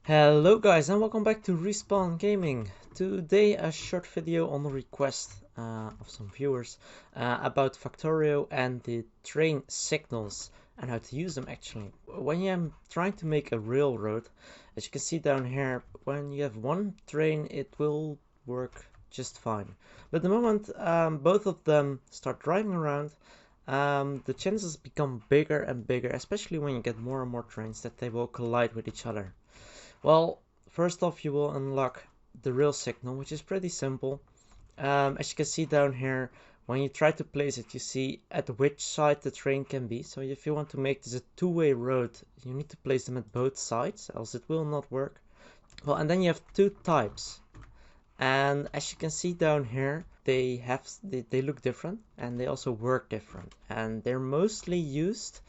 Hello guys and welcome back to Respawn Gaming. Today a short video on the request of some viewers about Factorio and the train signals and how to use them actually. When you're trying to make a railroad, as you can see down here, when you have one train it will work just fine. But the moment both of them start driving around, the chances become bigger and bigger, especially when you get more and more trains, that they will collide with each other. Well, first off, you will unlock the rail signal, which is pretty simple. As you can see down here, when you try to place it, you see at which side the train can be. So if you want to make this a two-way road, you need to place them at both sides, else it will not work. Well, and then you have two types. And as you can see down here, they look different and they also work different. And they're mostly used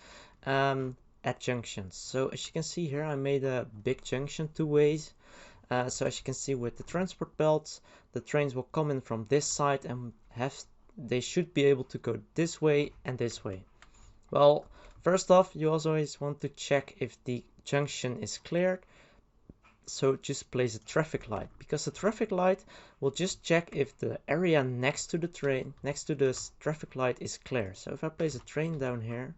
at junctions. So as you can see here, I made a big junction two ways. So as you can see with the transport belts, the trains will come in from this side and they should be able to go this way and this way. Well, first off, you always want to check if the junction is cleared. So just place a traffic light, because the traffic light will just check if the area next to the train, next to this traffic light is clear. So if I place a train down here,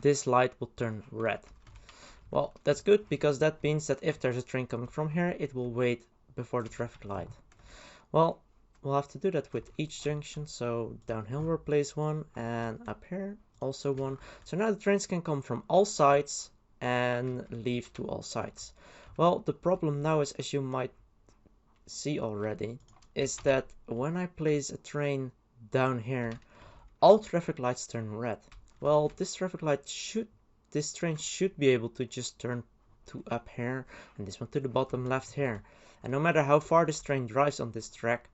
this light will turn red. Well, that's good, because that means that if there's a train coming from here, it will wait before the traffic light. Well, we'll have to do that with each junction. So down here we'll place one, and up here also one. So now the trains can come from all sides and leave to all sides. Well, the problem now is, as you might see already, is that when I place a train down here, all traffic lights turn red. Well, this train should be able to just turn to up here and this one to the bottom left here. And no matter how far this train drives on this track,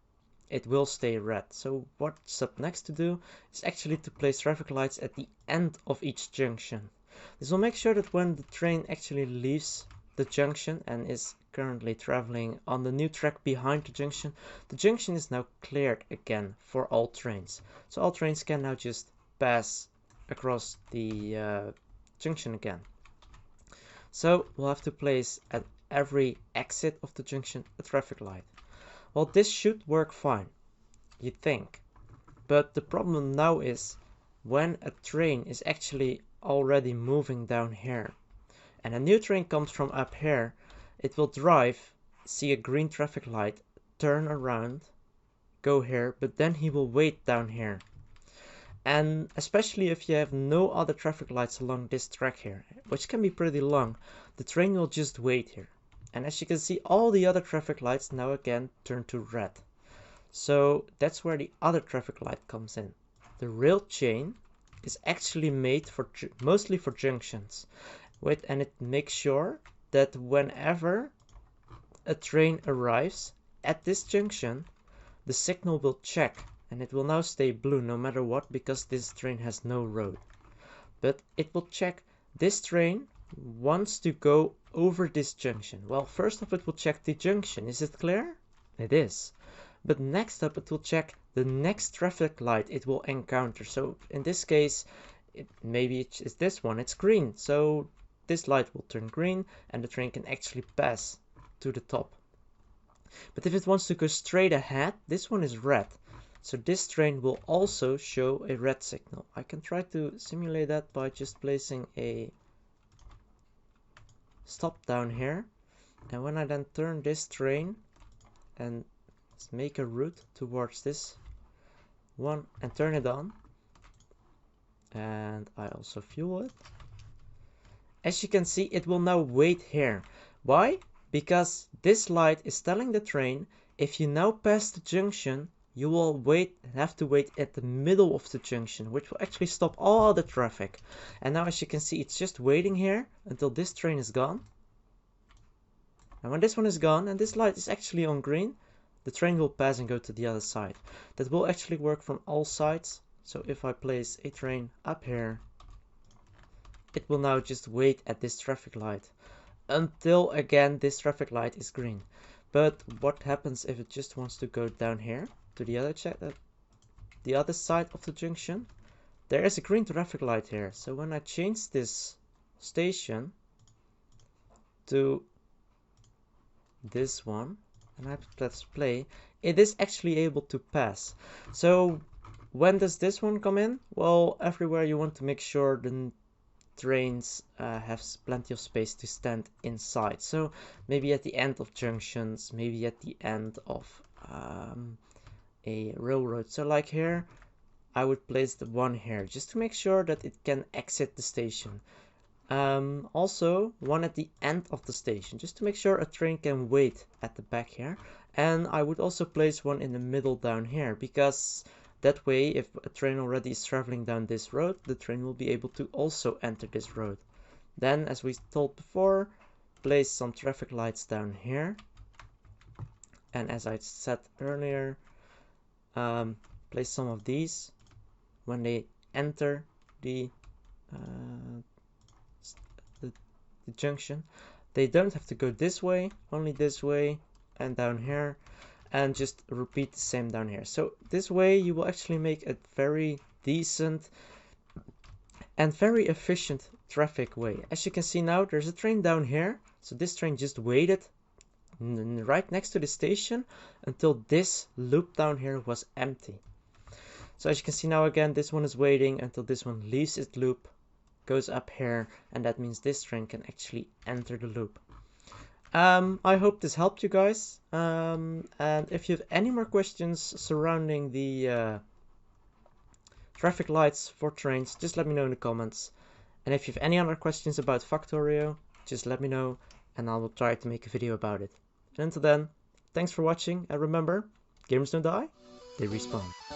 it will stay red. So what's up next to do is actually to place traffic lights at the end of each junction. This will make sure that when the train actually leaves the junction and is currently traveling on the new track behind the junction is now cleared again for all trains. So all trains can now just pass across the junction again. So we'll have to place at every exit of the junction a traffic light. Well, this should work fine, you think. But the problem now is when a train is actually already moving down here and a new train comes from up here, it will drive, see a green traffic light, turn around, go here, but then he will wait down here. And especially if you have no other traffic lights along this track here, which can be pretty long, the train will just wait here. And as you can see, all the other traffic lights now again turn to red. So that's where the other traffic light comes in. The rail chain is actually made for mostly for junctions, and it makes sure that whenever a train arrives at this junction, the signal will check and it will now stay blue no matter what, because this train has no road. But it will check this train wants to go over this junction. Well, first off, it will check the junction. Is it clear? It is. But next up, it will check the next traffic light it will encounter. So in this case, maybe it's this one, it's green. So this light will turn green and the train can actually pass to the top. But if it wants to go straight ahead, this one is red. So this train will also show a red signal. I can try to simulate that by just placing a stop down here. And when I then turn this train and make a route towards this one and turn it on, and I also fuel it, as you can see, it will now wait here. Why? Because this light is telling the train, if you now pass the junction, you will have to wait at the middle of the junction, which will actually stop all the traffic. And now, as you can see, it's just waiting here until this train is gone. And when this one is gone and this light is actually on green, the train will pass and go to the other side. That will actually work from all sides. So if I place a train up here, it will now just wait at this traffic light until again this traffic light is green. But what happens if it just wants to go down here to the other side of the junction? There is a green traffic light here. So when I change this station, to this one and I press play, it is actually able to pass. So when does this one come in? Well, everywhere you want to make sure the trains have plenty of space to stand inside. So maybe at the end of junctions, maybe at the end of a railroad. So like here, I would place the one here just to make sure that it can exit the station. Also, one at the end of the station, just to make sure a train can wait at the back here. And I would also place one in the middle down here, because that way, if a train already is traveling down this road, the train will be able to also enter this road. Then, as we told before, place some traffic lights down here. And as I said earlier, place some of these when they enter the junction. They don't have to go this way, only this way and down here, and just repeat the same down here. So this way you will actually make a very decent and very efficient traffic way. As you can see now, there's a train down here, so this train just waited right next to the station until this loop down here was empty. So as you can see now, again, this one is waiting until this one leaves its loop, goes up here, and that means this train can actually enter the loop. I hope this helped you guys, and if you have any more questions surrounding the traffic lights for trains, just let me know in the comments. And if you have any other questions about Factorio, just let me know and I will try to make a video about it. And until then, thanks for watching, and remember, gamers don't die, they respawn.